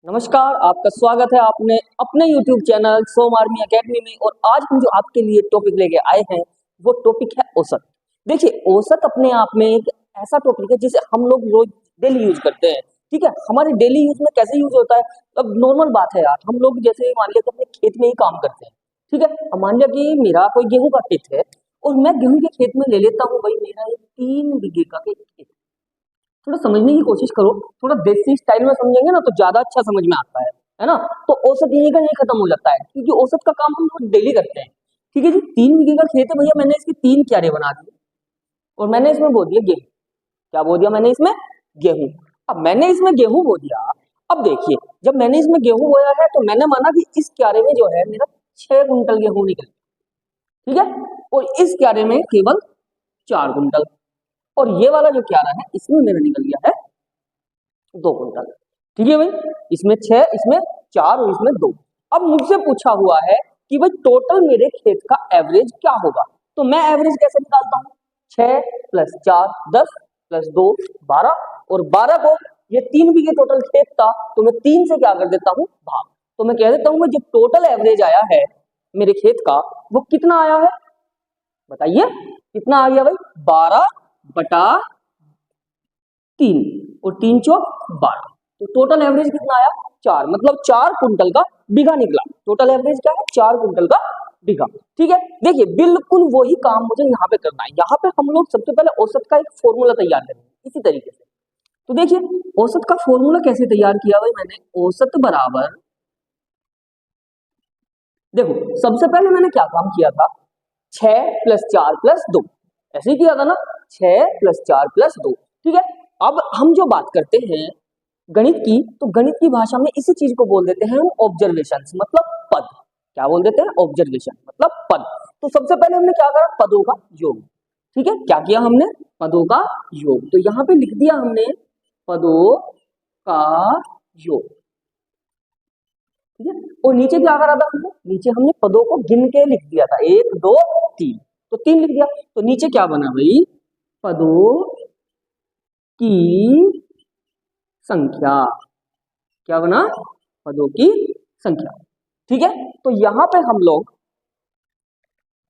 नमस्कार, आपका स्वागत है आपने अपने YouTube चैनल सोम आर्मी एकेडमी में। और आज हम जो आपके लिए टॉपिक लेके आए हैं वो टॉपिक है औसत। देखिए, औसत अपने आप में एक ऐसा टॉपिक है जिसे हम लोग रोज डेली यूज करते हैं। ठीक है, हमारे डेली यूज में कैसे यूज होता है? अब नॉर्मल बात है यार, हम लोग जैसे मान लिया कि अपने खेत में ही काम करते हैं। ठीक है, अब मान लिया कि मेरा कोई गेहूं का खेत है और मैं गेहूं के खेत में ले लेता हूँ भाई मेरा एक 3 बीघे का खेत। थोड़ा समझने की कोशिश करो, थोड़ा देसी स्टाइल में समझेंगे ना तो ज्यादा अच्छा समझ में आता है ना। तो औसत यहीं का यहीं खत्म हो जाता है क्योंकि औसत का काम हम लोग डेली करते हैं। ठीक है जी, 3 बीघे का खेत है भैया, मैंने इसके 3 क्यारे बना दिए और मैंने इसमें बो दिया गेहूं। क्या बो दिया मैंने इसमें? गेहूं। अब मैंने इसमें गेहूं बो दिया। अब देखिए, जब मैंने इसमें गेहूं बोया है तो मैंने माना कि इस क्यारे में जो है मेरा 6 कुंटल गेहूं निकल। ठीक है, और इस क्यारे में केवल 4 कुंटल। और ये वाला जो क्यारा है इसमें मेरा निकल गया है 2 कुंटल। ठीक है भाई, इसमें 6, इसमें 4 और इसमें 2। अब मुझसे पूछा हुआ है कि भाई टोटल मेरे खेत का एवरेज क्या होगा। तो मैं एवरेज कैसे निकालता हूँ? 6 + 4 10 + 2 12। और 12 को, ये 3 बीघे टोटल खेत था तो मैं 3 से क्या कर देता हूँ भाग। तो मैं कह देता हूँ जो टोटल एवरेज आया है मेरे खेत का वो कितना आया है? बताइए कितना आ गया भाई? 12/3 और 3 × 4 = 12। तो टोटल एवरेज कितना आया? 4, मतलब 4 कुंटल का बीघा निकला। टोटल एवरेज क्या है? 4 कुंटल का बीघा। ठीक है, देखिए बिल्कुल वही काम मुझे यहाँ पे करना है। यहाँ पे हम लोग सबसे पहले औसत का एक फॉर्मूला तैयार करेंगे इसी तरीके से। तो देखिए, औसत का फॉर्मूला कैसे तैयार किया भाई मैंने? औसत बराबर, देखो सबसे पहले मैंने क्या काम किया था? 6 + 4 + 2 ऐसे ही किया था ना। 6 + 4 + 2। ठीक है, अब हम जो बात करते हैं गणित की, तो गणित की भाषा में इसी चीज को बोल देते हैं हम ऑब्जर्वेशन, मतलब पद। क्या बोल देते हैं? ऑब्जर्वेशन मतलब पद। तो सबसे पहले हमने क्या करा? पदों का योग। ठीक है, क्या किया हमने? पदों का योग। तो यहाँ पे लिख दिया हमने पदों का योग। ठीक है, और नीचे क्या करा था हमने? नीचे हमने पदों को गिन के लिख दिया था, 1 2 3। तो 3 लिख दिया। तो नीचे क्या बना भाई? पदों की संख्या। क्या बना? पदों की संख्या। ठीक है, तो यहां पे हम लोग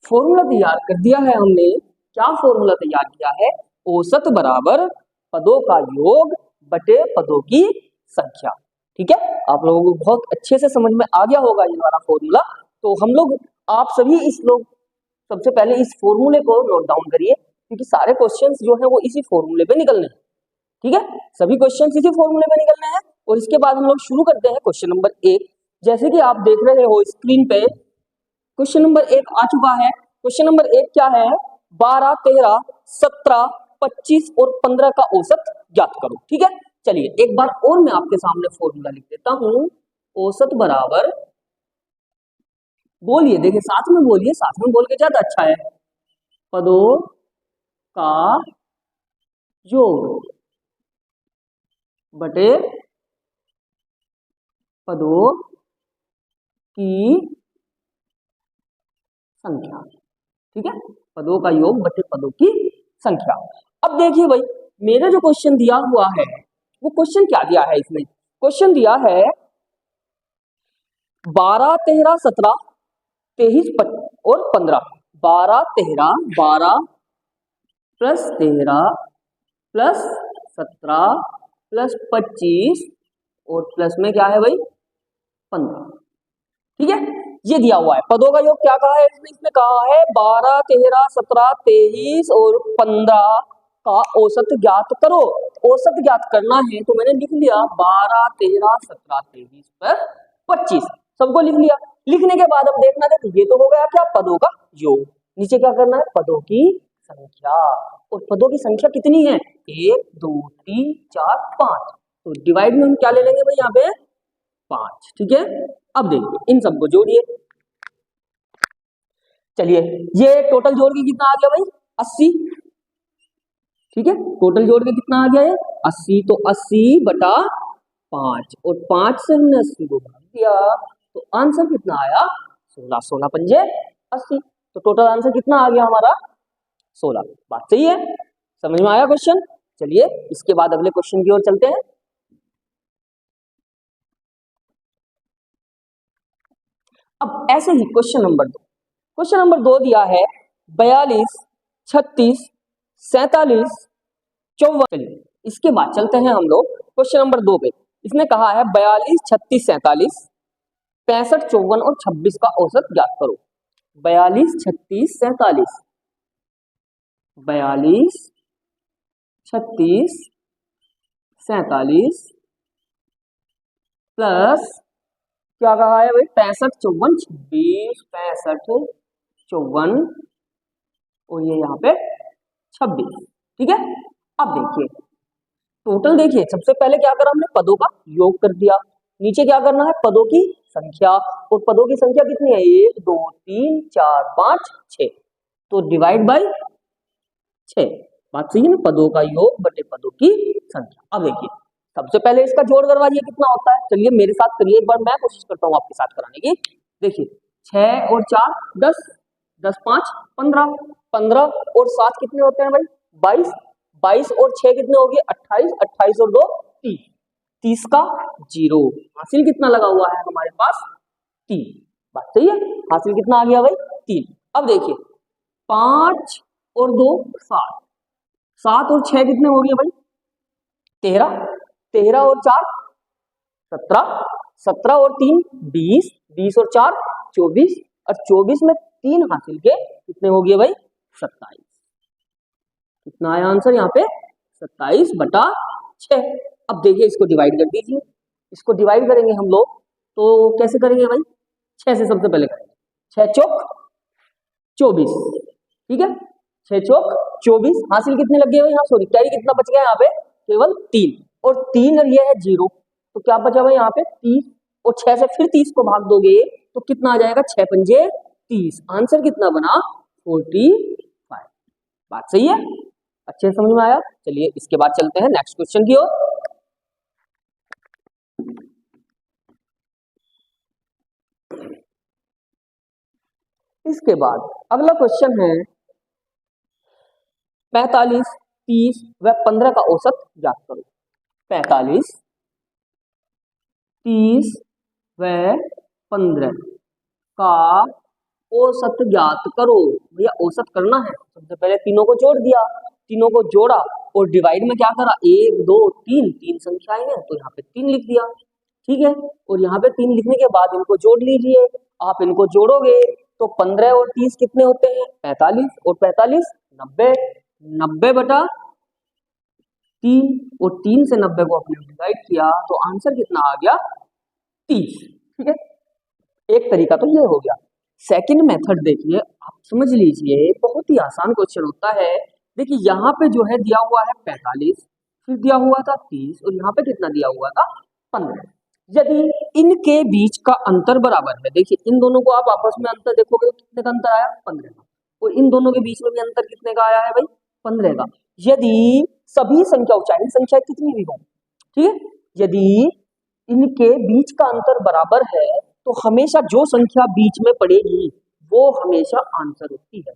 फॉर्मूला तैयार कर दिया है हमने। क्या फॉर्मूला तैयार किया है? औसत बराबर पदों का योग बटे पदों की संख्या। ठीक है, आप लोगों को बहुत अच्छे से समझ में आ गया होगा ये वाला फॉर्मूला। तो हम लोग, आप सभी इस लोग सबसे पहले इस फॉर्मूले को नोट डाउन करिए क्योंकि सारे क्वेश्चंस जो है वो इसी फॉर्मूले पे निकलने हैं। ठीक है, सभी क्वेश्चन इसी फॉर्मूले में निकलने हैं। और इसके बाद हम लोग शुरू करते हैं क्वेश्चन नंबर 1। जैसे कि आप देख रहे हो स्क्रीन पे, क्वेश्चन नंबर 1 आ चुका है। क्वेश्चन नंबर 1 क्या है? 12 13 17 25 और 15 का औसत ज्ञात करो। ठीक है, चलिए एक बार और मैं आपके सामने फॉर्मूला लिख देता हूं। औसत बराबर, बोलिए, देखिए साथ में बोलिए, साथ में बोल के ज्यादा अच्छा है। पदों का योग बटे पदों की संख्या। ठीक है, पदों का योग बटे पदों की संख्या। अब देखिए भाई, मेरे जो क्वेश्चन दिया हुआ है वो क्वेश्चन क्या दिया है? इसमें क्वेश्चन दिया है 12 13 17 23 और 15। 12 13 12 + 13 + 17 + 25 और प्लस में क्या है भाई? 15। ठीक है, ये दिया हुआ है। पदों का योग क्या कहा है इसमें? इसमें कहा है 12 13 17 23 और 15 का औसत ज्ञात करो। औसत ज्ञात करना है तो मैंने लिख लिया 12 13 17 23 पर 25। सबको लिख लिया। लिखने के बाद अब देखना था, ये तो हो गया क्या? पदों का योग। नीचे क्या करना है? पदों की संख्या। और पदों की संख्या कितनी है? 1 2 3 4 5। तो डिवाइड में हम क्या ले लेंगे भाई? यहाँ पे 5। ठीक है, अब देखिए इन सबको जोड़िए। चलिए, ये टोटल जोड़ के कितना आ गया भाई? 80। ठीक है, टोटल जोड़ के कितना आ गया है? 80। तो 80/5 और 5 से हमने 80 को भाग दिया तो आंसर कितना आया? 16। 16 पंजे 80। तो टोटल आंसर कितना आ गया हमारा? 16। बात सही है? समझ में आया क्वेश्चन? चलिए इसके बाद अगले क्वेश्चन की ओर चलते हैं। अब ऐसे ही क्वेश्चन नंबर 2 दिया है 42, 36, 47, 54। चलिए इसके बाद चलते हैं हम लोग क्वेश्चन नंबर 2 पे। इसने कहा है 42, 36, 47, 65, 54 और 26 का औसत ज्ञात करो। 42, 36, 47, 42, 36, 47 प्लस क्या कहा है भाई 65, 54, 26, 65, 54 और ये यहाँ पे 26। ठीक है, अब देखिए टोटल। देखिए सबसे पहले क्या करा हमने, पदों का योग कर दिया। नीचे क्या करना है, पदों की संख्या। और पदों की संख्या कितनी है, 1 2 3 4 5 6, तो डिवाइड बाय 6। बात सही है ना, पदों का योग बटे पदों की संख्या। अब देखिए सबसे पहले इसका जोड़ करवाइए कितना होता है। चलिए मेरे साथ करिए एक बार, मैं कोशिश करता हूँ आपके साथ कराने की। देखिए 6 और 4 10, 10 5 15, 15 और 7 कितने होते हैं भाई 22, 22 और 6 कितने हो गए 28, 28 और 2 30, 30 का 0। हासिल कितना लगा हुआ है हमारे पास 3। बात सही है, हासिल कितना आ गया भाई 3। अब देखिए 5 और 2 7, 7 और 6 कितने हो गए भाई 13, 13 और 4 17, 17 और 3 20, 20 और 4 24 और 24 में 3 हासिल के कितने हो गए भाई 27। कितना आया आंसर यहाँ पे 27 बटा 6। अब देखिए इसको डिवाइड कर दीजिए। इसको डिवाइड करेंगे हम लोग तो कैसे करेंगे भाई, 6 से सबसे पहले करेंगे। 6 चौक 24, ठीक है 6 चौक 24, हासिल कितने लग गए भाई यहाँ, सॉरी कैरी कितना बच गया यहाँ पे केवल 3, और 3 और ये है 0, तो क्या बचा भाई यहाँ पे 30, और 6 से फिर 30 को भाग दोगे तो कितना आ जाएगा 6 पंजे 30। आंसर कितना बना 45। बात सही है, अच्छे से समझ में आया। चलिए इसके बाद चलते हैं नेक्स्ट क्वेश्चन की ओर। इसके बाद अगला क्वेश्चन है 45, 30 व 15 का औसत ज्ञात करो। 45, 30 व 15 का औसत ज्ञात करो। भैया औसत करना है, सबसे पहले तीनों को जोड़ दिया, तीनों को जोड़ा और डिवाइड में क्या करा 1 2 3, 3 संख्याएं हैं तो यहाँ पे 3 लिख दिया। ठीक है, और यहाँ पे 3 लिखने के बाद इनको जोड़ लीजिए। आप इनको जोड़ोगे तो 15 और 30 कितने होते हैं 45, और 45 90, 90 बटा 3, और 3 से 90 को आपने डिवाइड किया तो आंसर कितना आ गया 30। ठीक है, एक तरीका तो ये हो गया। सेकंड मेथड देखिए, आप समझ लीजिए बहुत ही आसान क्वेश्चन होता है। देखिए यहाँ पे जो है दिया हुआ है 45, फिर दिया हुआ था 30 और यहाँ पे कितना दिया हुआ था 15। यदि इनके बीच का अंतर बराबर है, देखिए इन दोनों को आप आपस में अंतर देखोगे तो कितने का अंतर आया 15 का, और इन दोनों के बीच में भी अंतर कितने का आया है भाई 15 का। यदि सभी संख्या चाहे संख्या कितनी भी हो, ठीक है, यदि इनके बीच का अंतर बराबर है तो हमेशा जो संख्या बीच में पड़ेगी वो हमेशा आंसर होती है,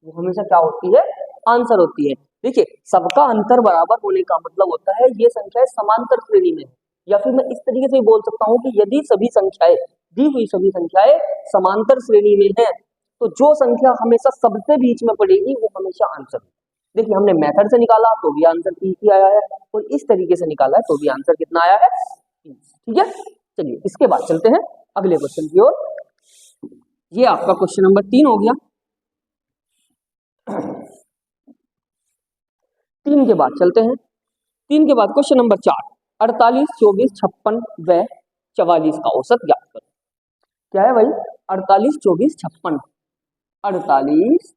वो हमेशा क्या होती है आंसर होती है। देखिए सबका अंतर बराबर होने का मतलब होता है ये संख्याएं समांतर श्रेणी में है, या फिर मैं इस तरीके से बोल सकता हूँ कि यदि सभी संख्याएं दी हुई सभी संख्याएं समांतर श्रेणी में है तो जो संख्या हमेशा सबसे बीच में पड़ेगी वो हमेशा आंसर। देखिए हमने मेथड से निकाला तो भी आंसर 30 ही आया है, और इस तरीके से निकाला है तो भी आंसर कितना आया है 30। ठीक है, चलिए इसके बाद चलते हैं अगले क्वेश्चन की ओर। ये आपका क्वेश्चन नंबर 3 हो गया। 3 के बाद चलते हैं, 3 के बाद क्वेश्चन नंबर 4 48, 24, 56 व 44 का औसत ज्ञात करो। क्या है भाई 48, 24, 56, 48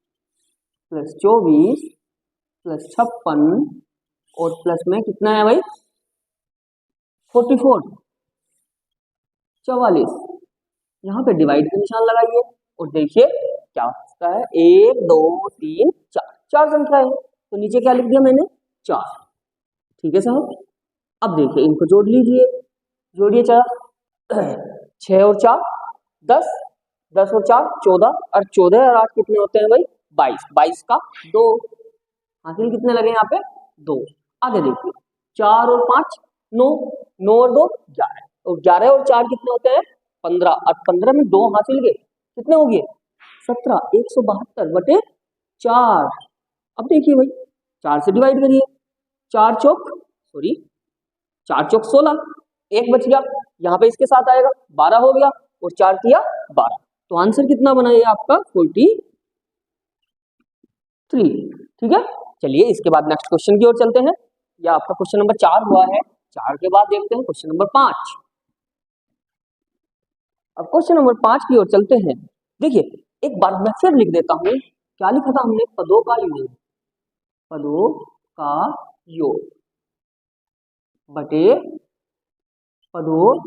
प्लस 24 प्लस 56 और प्लस में कितना है भाई 44, 44। यहाँ पे डिवाइड का निशान लगाइए और देखिए क्या होता है 1 2 3 4, 4 संख्या है तो नीचे क्या लिख दिया मैंने 4। ठीक है साहब, अब देखिए इनको जोड़ लीजिए, जोड़िए 4 6 और 4 10, 10 और 4 14, और 14 और 8 कितने होते हैं भाई 22, 22 का 2, हासिल कितने लगे यहाँ पे 2। आगे देखिए 4 और 5 9, 9 और 2 11, और 11 और 4 कितने होते हैं 15, और 15 में 2 हासिल गए कितने हो गए 17, 172/4। अब देखिए भाई 4 से डिवाइड करिए, 4 चौक 16, एक बच गया, यहाँ पे इसके साथ आएगा 12 हो गया, और 4 किया 12, तो आंसर कितना बना ये आपका 43। ठीक है, चलिए इसके बाद नेक्स्ट क्वेश्चन की ओर चलते हैं। ये आपका क्वेश्चन नंबर 4 हुआ है। 4 के बाद देखते हैं क्वेश्चन नंबर 5। अब क्वेश्चन नंबर 5 की ओर चलते हैं। देखिए एक बार मैं फिर लिख देता हूं, क्या लिखा था हमने, पदों का योग, पदों का योग बटे पदों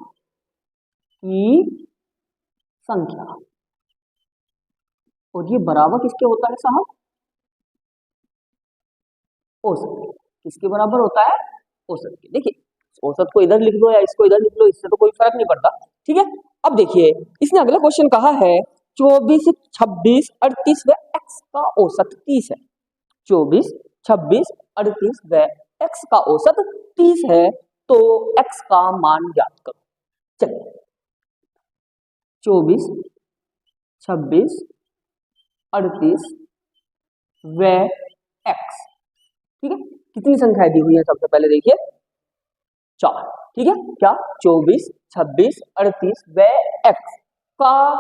की संख्या, और ये बराबर किसके होता है साहब, औसत। किसके बराबर होता है, औसत के। देखिए औसत को इधर लिख दो या इसको इधर लिख लो, इससे तो कोई फर्क नहीं पड़ता। ठीक है, अब देखिए इसने अगला क्वेश्चन कहा है 24, 26, 38 व x का औसत 30 है। 24, 26, 38 व x का औसत 30 है, तो x का मान ज्ञात करो। चलिए 24, 26, 38 व x, ठीक है, कितनी संख्याएं दी हुई है सबसे पहले देखिए 4। ठीक है, क्या 24, 26, 38 व x का,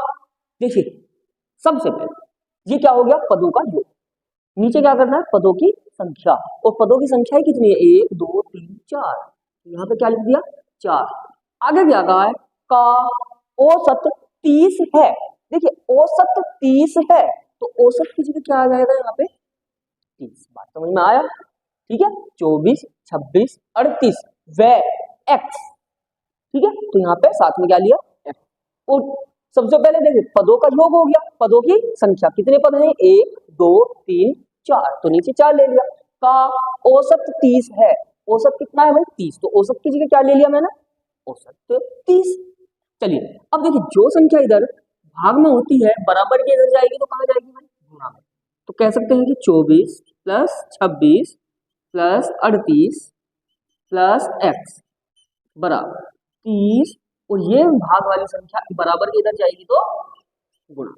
देखिए सबसे पहले ये क्या हो गया, पदों का योग। नीचे क्या करना है, पदों की संख्या, और पदों की संख्या कितनी है 1 2 3 4, यहाँ पे क्या लिख दिया 4। आगे क्या कहा है, का औसत 30 है। देखिए औसत 30 है, तो औसत की जगह क्या आ जाएगा यहाँ पे 30। बात समझ में आया। ठीक है, 24, 26, 38 व x, ठीक है, तो यहाँ पे साथ में क्या लिया x। और सबसे पहले देखिए पदों का योग हो गया, पदों की संख्या, कितने पद हैं 1 2 3 4, तो नीचे 4 ले लिया। का औसत 30 है, औसत कितना है भाई 30, तो औसत की जगह क्या ले लिया मैंने, औसत 30। चलिए अब देखिए जो संख्या इधर भाग में होती है बराबर के इधर जाएगी तो कहाँ जाएगी भाई, गुणा में। तो कह सकते हैं कि 24 प्लस 26 प्लस 38 प्लस x बराबर 30, और ये भाग वाली संख्या बराबर के इधर जाएगी तो गुणा।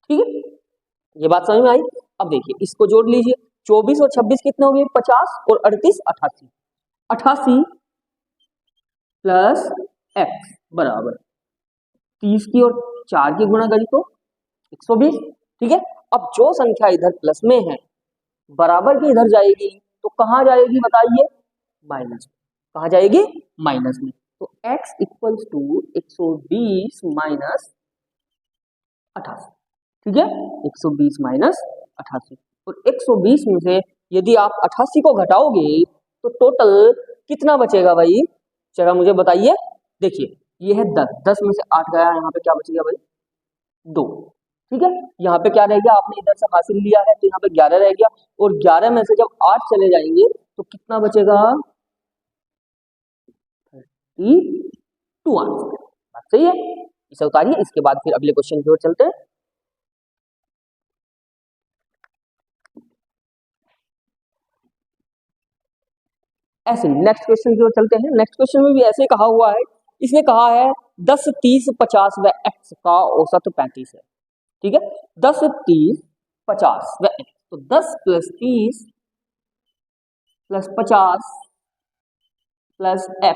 ठीक है, ये बात समझ में आई। अब देखिए इसको जोड़ लीजिए, 24 और 26 कितने हो गए 50, और 38 88, 88 प्लस x बराबर 30 की और 4 की गुणा करी तो 120। ठीक है, अब जो संख्या इधर प्लस में है बराबर के इधर जाएगी तो कहाँ जाएगी बताइए, माइनस में। कहाँ जाएगी, माइनस में। तो x इक्वल्स टू 120 माइनस 88। ठीक है, 120 माइनस 88, और 120 में से यदि आप 88 को घटाओगे तो टोटल कितना बचेगा भाई, जरा मुझे बताइए। देखिए ये है 10, 10 में से 8 गया, यहाँ पे क्या बचेगा भाई 2। ठीक है, यहाँ पे क्या रह गया, आपने इधर से हासिल लिया है तो यहाँ पे 11 रह गया, और 11 में से जब 8 चले जाएंगे तो कितना बचेगा 32 आंसर। बात सही है, इसे उतारिए। इसके बाद फिर अगले क्वेश्चन की ओर चलते हैं। ऐसे नेक्स्ट क्वेश्चन की ओर चलते हैं। नेक्स्ट क्वेश्चन में भी ऐसे कहा हुआ है, इसने कहा है 10, 30, 50 व x का औसत 35 है। ठीक है, 10, 30, 50 व x, तो 10 प्लस 30 प्लस 50 प्लस x,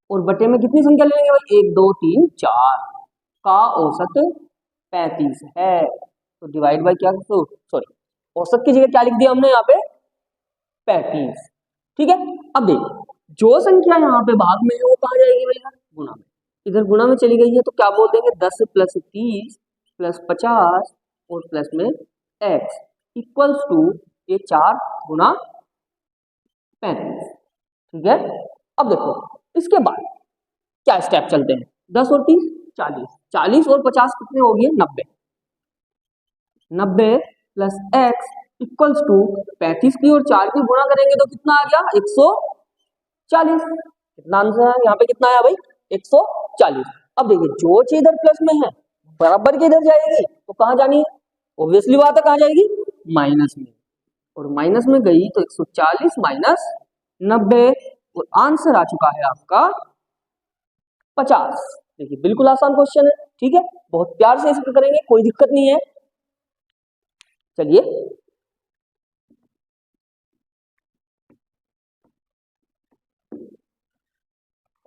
और बटे में कितनी संख्या ले लेंगे भाई 1 2 3 4, का औसत 35 है। तो डिवाइड बाय क्या, सॉरी औसत की जगह क्या लिख दिया हमने यहाँ पे 35। ठीक है, अब देखिए जो संख्या यहाँ पे भाग में है वो कहाँ जाएगी भैया, गुणा में। इधर गुणा में चली गई है तो क्या बोल देंगे 10 प्लस 30 प्लस 50 और प्लस में x इक्वल्स टू ये 4 गुणा 35। ठीक है, अब देखो इसके बाद क्या स्टेप चलते हैं, 10 और 30 40, 40 और 50 कितने हो गए 90, 90 प्लस x इक्वल्स टू 35 की और 4 की गुणा करेंगे तो कितना आ गया 140। कितना आंसर है यहाँ पे, कितना आया भाई 140। अब देखिए जो चीज इधर प्लस में है बराबर के इधर जाएगी तो कहाँ जानी है, ऑब्वियसली बात है कहाँ जाएगी, माइनस में। और माइनस में गई तो 140 माइनस 90, और आंसर आ चुका है आपका 50। देखिए बिल्कुल आसान क्वेश्चन है, ठीक है, बहुत प्यार से इसको करेंगे, कोई दिक्कत नहीं है। चलिए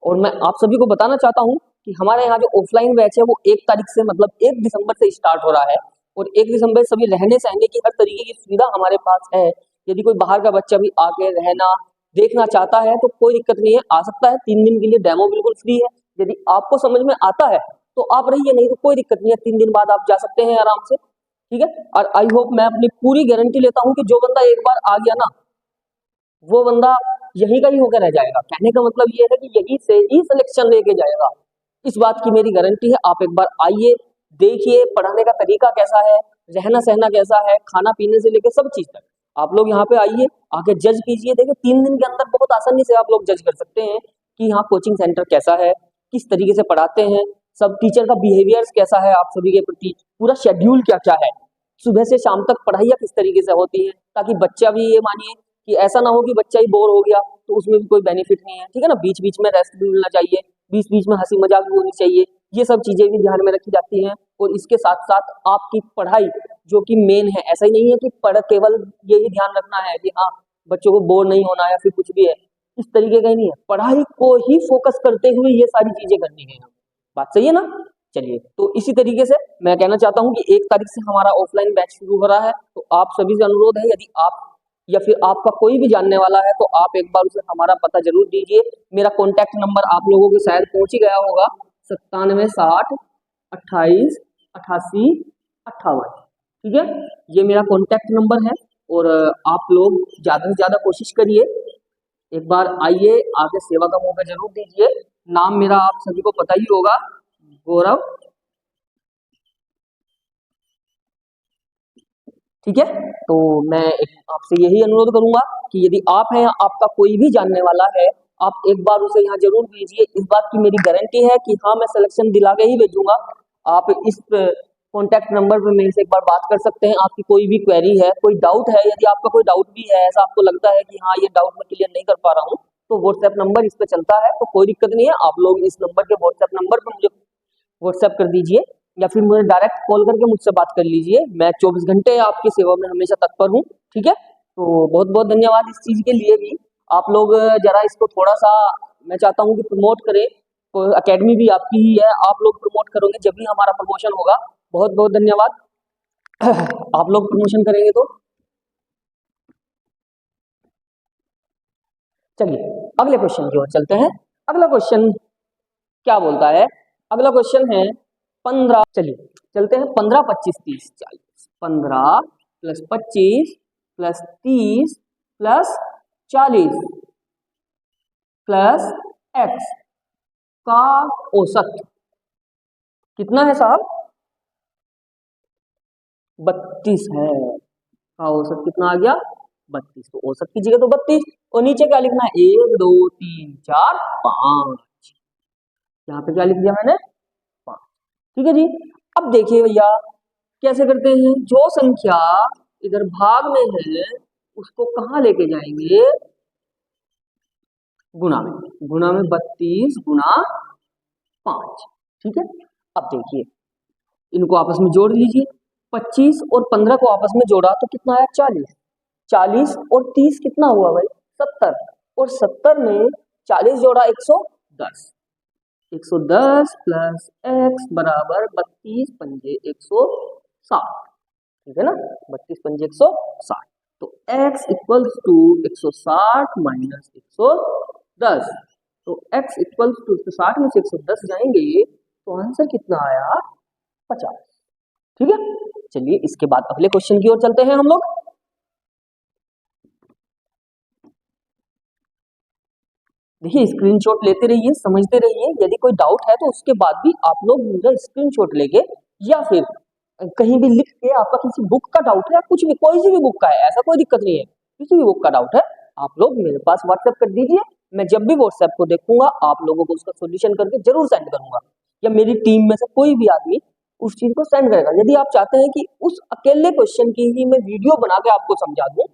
और मैं आप सभी को बताना चाहता हूं कि हमारे यहाँ जो ऑफलाइन बैच है वो 1 तारीख से मतलब 1 दिसंबर से स्टार्ट हो रहा है और 1 दिसंबर से सभी रहने सहने की हर तरीके की सुविधा हमारे पास है। यदि कोई बाहर का बच्चा भी आके रहना देखना चाहता है तो कोई दिक्कत नहीं है, आ सकता है। 3 दिन के लिए डेमो बिल्कुल फ्री है। यदि आपको समझ में आता है तो आप रहिए, नहीं तो कोई दिक्कत नहीं है, 3 दिन बाद आप जा सकते हैं आराम से, ठीक है। और आई होप, मैं अपनी पूरी गारंटी लेता हूँ कि जो बंदा एक बार आ गया ना वो बंदा यही का ही होकर रह जाएगा। कहने का मतलब ये है कि यही से ही सिलेक्शन लेके जाएगा, इस बात की मेरी गारंटी है। आप एक बार आइए, देखिए पढ़ाने का तरीका कैसा है, रहना सहना कैसा है, खाना पीने से लेकर सब चीज तक। आप लोग यहाँ पे आइए, आके जज कीजिए। देखिए 3 दिन के अंदर बहुत आसानी से आप लोग जज कर सकते हैं कि यहाँ कोचिंग सेंटर कैसा है, किस तरीके से पढ़ाते हैं, सब टीचर का बिहेवियर कैसा है आप सभी के प्रति, पूरा शेड्यूल क्या क्या है, सुबह से शाम तक पढ़ाइयाँ किस तरीके से होती है, ताकि बच्चा भी ये मानिए कि ऐसा ना हो कि बच्चा ही बोर हो गया, तो उसमें भी कोई बेनिफिट नहीं है, ठीक है ना। बीच बीच में रेस्ट भी मिलना चाहिए, बीच बीच में हंसी मजाक भी होनी चाहिए, ये सब चीजें भी ध्यान में रखी जाती हैं। और इसके साथ साथ आपकी पढ़ाई जो कि मेन है, ऐसा ही नहीं है कि पढ़ केवल यही ध्यान रखना है कि हाँ बच्चों को बोर नहीं होना है या फिर कुछ भी है, इस तरीके का ही नहीं है। पढ़ाई को ही फोकस करते हुए ये सारी चीजें करनी है, बात सही है ना। चलिए, तो इसी तरीके से मैं कहना चाहता हूँ कि 1 तारीख से हमारा ऑफलाइन बैच शुरू हो रहा है, तो आप सभी से अनुरोध है, यदि आप या फिर आपका कोई भी जानने वाला है तो आप एक बार उसे हमारा पता जरूर दीजिए। मेरा कॉन्टैक्ट नंबर आप लोगों के शायद पहुंच ही गया होगा, 9760 28 88 58, ठीक है। ये मेरा कॉन्टैक्ट नंबर है। और आप लोग ज्यादा से ज्यादा कोशिश करिए, एक बार आइए, आके सेवा का मौका जरूर दीजिए। नाम मेरा आप सभी को पता ही होगा, गौरव, ठीक है। तो मैं आपसे यही अनुरोध करूंगा कि यदि आप हैं, आपका कोई भी जानने वाला है, आप एक बार उसे यहाँ जरूर भेजिए। इस बात की मेरी गारंटी है कि हाँ मैं सिलेक्शन दिला के ही भेजूंगा। आप इस कॉन्टैक्ट नंबर पर मेरे से एक बार बात कर सकते हैं। आपकी कोई भी क्वेरी है, कोई डाउट है, यदि आपका कोई डाउट भी है, ऐसा आपको लगता है कि हाँ ये डाउट मैं क्लियर नहीं कर पा रहा हूँ, तो व्हाट्सएप नंबर इस पे चलता है, तो कोई दिक्कत नहीं है। आप लोग इस नंबर के व्हाट्सएप नंबर पर मुझे व्हाट्सएप कर दीजिए या फिर मुझे डायरेक्ट कॉल करके मुझसे बात कर लीजिए। मैं 24 घंटे आपकी सेवा में हमेशा तत्पर हूँ, ठीक है। तो बहुत बहुत धन्यवाद इस चीज के लिए भी। आप लोग जरा इसको थोड़ा सा, मैं चाहता हूँ कि प्रमोट करें। तो अकेडमी भी आपकी ही है, आप लोग प्रमोट करोगे जब भी हमारा प्रमोशन होगा। बहुत बहुत धन्यवाद। आप लोग प्रमोशन करेंगे तो। चलिए अगले क्वेश्चन की ओर चलते हैं। अगला क्वेश्चन क्या बोलता है? अगला क्वेश्चन है 15, चलिए चलते हैं 15 25 30 40। 15 plus 25 plus 30 plus 40 plus x का औसत कितना है साहब? 32 है। का औसत कितना आ गया? 32। तो औसत की जगह तो 32, और नीचे क्या लिखना है? 1 2 3 4 5। यहाँ पे क्या लिख दिया मैंने? 5, ठीक है जी। अब देखिए भैया कैसे करते हैं। जो संख्या इधर भाग में है उसको कहाँ लेके जाएंगे? गुणा में। गुणा में 32 गुणा 5, ठीक है। अब देखिए इनको आपस में जोड़ लीजिए। 25 और 15 को आपस में जोड़ा तो कितना आया? 40। 40 और 30 कितना हुआ भाई? 70। और 70 में 40 जोड़ा 110। 110 प्लस एक्स बराबर 32 पंजे 160, ठीक है ना। 32 पंजे 160। तो x इक्वल्स टू 160 माइनस 110। तो x इक्वल्स टू 160 में से 110 जाएंगे तो आंसर कितना आया? 50, ठीक है। चलिए इसके बाद अगले क्वेश्चन की ओर चलते हैं हम लोग। देखिए स्क्रीनशॉट लेते रहिए, समझते रहिए। यदि कोई डाउट है तो उसके बाद भी आप लोग मुझे स्क्रीनशॉट लेके या फिर कहीं भी लिख के, आपका किसी बुक का डाउट है या कुछ भी, कोई सी भी बुक का है, ऐसा कोई दिक्कत नहीं है, किसी भी बुक का डाउट है आप लोग मेरे पास व्हाट्सएप कर दीजिए। मैं जब भी व्हाट्सएप को देखूंगा आप लोगों को उसका सोल्यूशन करके जरूर सेंड करूंगा, या मेरी टीम में से कोई भी आदमी उस चीज को सेंड करेगा। यदि आप चाहते हैं कि उस अकेले क्वेश्चन की ही मैं वीडियो बना के आपको समझा दूं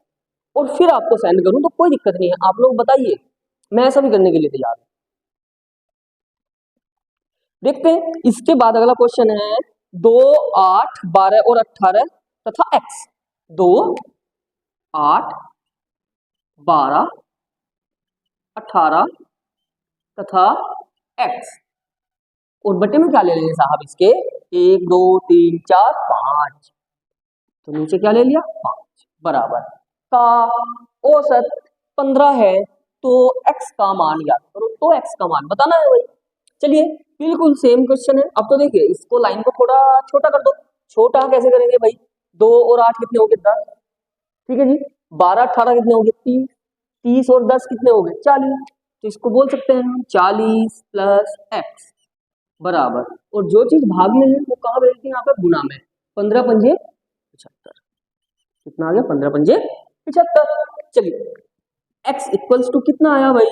और फिर आपको सेंड करूं तो कोई दिक्कत नहीं है, आप लोग बताइए, मैं ऐसा भी करने के लिए तैयार हूं। देखते हैं। इसके बाद अगला क्वेश्चन है 2, 8, 12 और 18 तथा x। 2, 8, 12, 18 तथा x। और बटे में क्या ले लेंगे साहब इसके 1, 2, 3, 4, 5। तो नीचे क्या ले लिया 5 बराबर का औसत 15 है तो x का मान याद करो। तो x का मान बताना है भाई। चलिए बिल्कुल सेम क्वेश्चन है। अब तो देखिए इसको लाइन को थोड़ा छोटा कर दो। छोटा कैसे करेंगे भाई 2 और 8 कितने हो गए 10। ठीक है जी 12 18 कितने हो गए 30। 30 और 10 कितने हो गए 40। तो इसको बोल सकते हैं हम 40 प्लस x बराबर और जो चीज भाग में है वो कहाँ भेजती है यहाँ पे गुना में 15 पंजे 75। कितना आ गया 15 पंजे 75। चलिए x इक्वल्स टू कितना आया भाई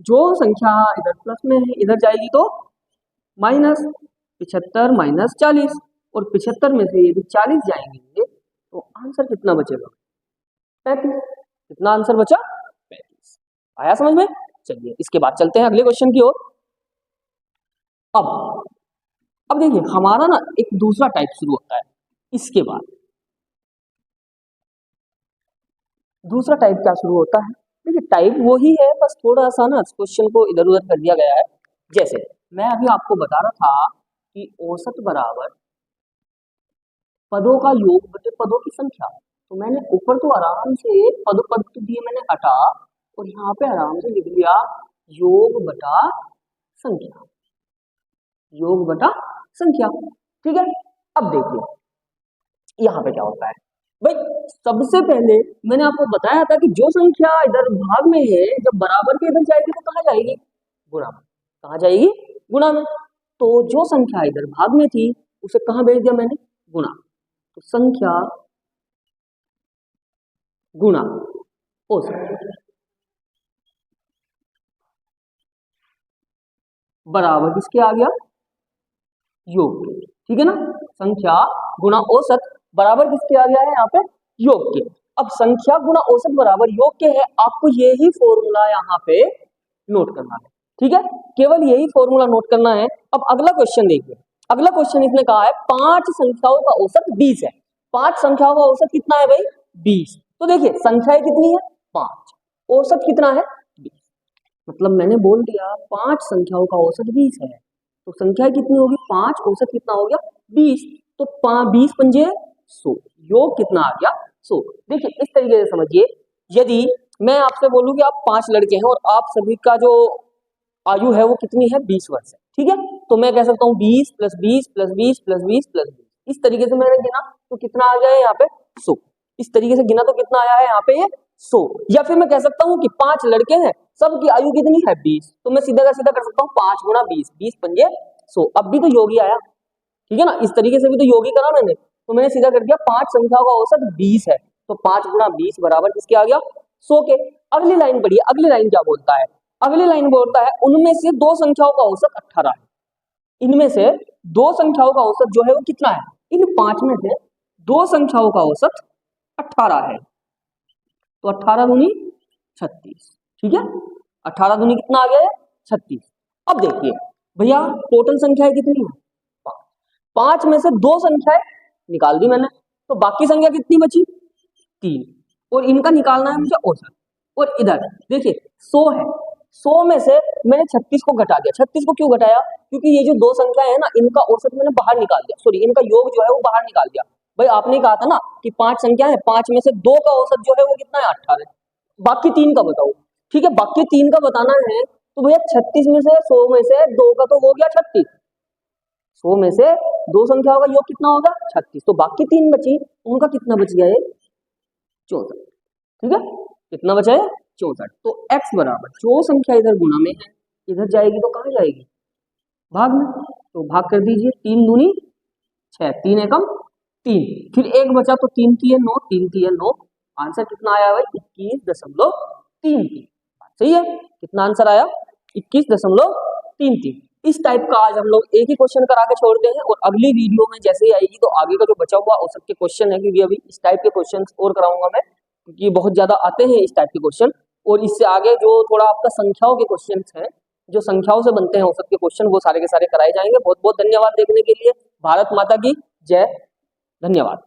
जो संख्या इधर प्लस में है इधर जाएगी तो माइनस 75 माइनस 40 और 75 में से यदि 40 जाएंगे तो आंसर कितना बचेगा 35। कितना आंसर बचा 35। आया समझ में। चलिए इसके बाद चलते हैं अगले क्वेश्चन की ओर। अब देखिए हमारा ना एक दूसरा टाइप शुरू होता है। इसके बाद दूसरा टाइप क्या शुरू होता है देखिए टाइप वही है बस थोड़ा सा ना क्वेश्चन को इधर उधर कर दिया गया है। जैसे मैं अभी आपको बता रहा था कि औसत बराबर पदों का योग बटे पदों की संख्या। तो मैंने ऊपर तो आराम से पद तो दिए मैंने हटा और यहाँ पे आराम से लिख दिया योग बटा संख्या। योग बटा संख्या ठीक है। अब देखिए यहाँ पे क्या होता है भाई सबसे पहले मैंने आपको बताया था कि जो संख्या इधर भाग में है जब बराबर के इधर जाएगी तो कहाँ जाएगी गुणा में। कहाँ जाएगी गुणा में। तो जो संख्या इधर भाग में थी उसे कहाँ भेज दिया मैंने गुणा। तो संख्या गुणा औसत बराबर किसके आ गया योग के। ठीक है ना संख्या गुणा औसत बराबर किसके आ गया है यहाँ पे योग के। अब संख्या गुणा औसत बराबर योग के है आपको यही फॉर्मूला यहाँ पे नोट करना है। ठीक है केवल यही फॉर्मूला नोट करना है। अब अगला क्वेश्चन देखिए। अगला क्वेश्चन इसने कहा है 5 संख्याओं का औसत 20 है। 5 संख्याओं का औसत कितना है भाई 20। तो देखिए संख्याएं कितनी है 5 औसत कितना है 20। मतलब मैंने बोल दिया 5 संख्याओं का औसत 20 है तो संख्या कितनी होगी 5 औसत कितना हो गया 20। तो 20 पंजे 100 योग कितना आ गया 100। देखिए इस तरीके से समझिए यदि मैं आपसे बोलूं कि आप 5 लड़के हैं और आप सभी का जो आयु है वो कितनी है 20 वर्ष है। ठीक है तो मैं कह सकता हूँ 20 प्लस 20 प्लस 20 प्लस 20 प्लस 20 इस तरीके से मैंने गिना तो कितना आ गया है यहाँ पे 100। इस तरीके से गिना तो कितना आया है यहाँ पे ये 100। या फिर मैं कह सकता हूँ कि 5 लड़के हैं सबकी आयु कितनी है 20 तो मैं सीधा का सीधा कर सकता हूँ 5 गुणा 20 20 पंजे 100। अब भी तो योगी आया ठीक है ना इस तरीके से भी तो योगी करा मैंने तो मैंने सीधा कर दिया 5 संख्याओं का औसत 20 है तो 5 गुणा 20 बराबर किसके आ गया 100 के। अगली लाइन पढ़िए अगली लाइन क्या बोलता है। अगली लाइन बोलता है उनमें से 2 संख्याओं का औसत 18 है। इनमें से 2 संख्याओं का औसत जो है वो कितना है इन 5 में से 2 संख्याओं का औसत 18 है। तो 18 दूनी 36 ठीक है 18 दूनी कितना आ गया है 36। अब देखिए भैया टोटल संख्याएं कितनी है 5 में से 2 संख्याएं निकाल दी मैंने तो बाकी संख्या कितनी बची 3 और इनका निकालना है मुझे औसत। और इधर देखिए 100 है 100 में से मैंने 36 को घटा दिया। 36 को क्यों घटाया क्योंकि ये जो 2 संख्या है ना इनका औसत मैंने बाहर निकाल दिया सॉरी इनका योग जो है वो बाहर निकाल दिया। भाई आपने कहा था ना कि 5 संख्या है 5 में से 2 का औसत जो है वो कितना है 18 बाकी 3 का बताओ। ठीक है बाकी 3 का बताना है तो भैया 36 में से 100 में से 2 का तो हो गया 36 100 में से 2 संख्याओं का योग कितना होगा 36 तो बाकी 3 बची उनका कितना बच गया है 64। ठीक है कितना बचा है 64। तो x बराबर जो संख्या इधर गुना में है इधर जाएगी तो कहाँ जाएगी भाग में। तो भाग कर दीजिए 3 दूनी 6 3 एकम 3 फिर 1 बचा तो 3 3 9 3 3 9 आंसर कितना आया भाई 21.33। सही है कितना आंसर आया 21.33। इस टाइप का आज हम लोग एक ही क्वेश्चन करा के छोड़ते हैं और अगली वीडियो में जैसे ही आएगी तो आगे का जो बचा हुआ औसत के क्वेश्चन है क्योंकि अभी इस टाइप के क्वेश्चन और कराऊंगा मैं क्योंकि बहुत ज्यादा आते हैं इस टाइप के क्वेश्चन। और इससे आगे जो थोड़ा आपका संख्याओं के क्वेश्चन हैं जो संख्याओं से बनते हैं औसत के क्वेश्चन, वो सारे के सारे कराए जाएंगे। बहुत बहुत धन्यवाद देखने के लिए। भारत माता की जय। धन्यवाद।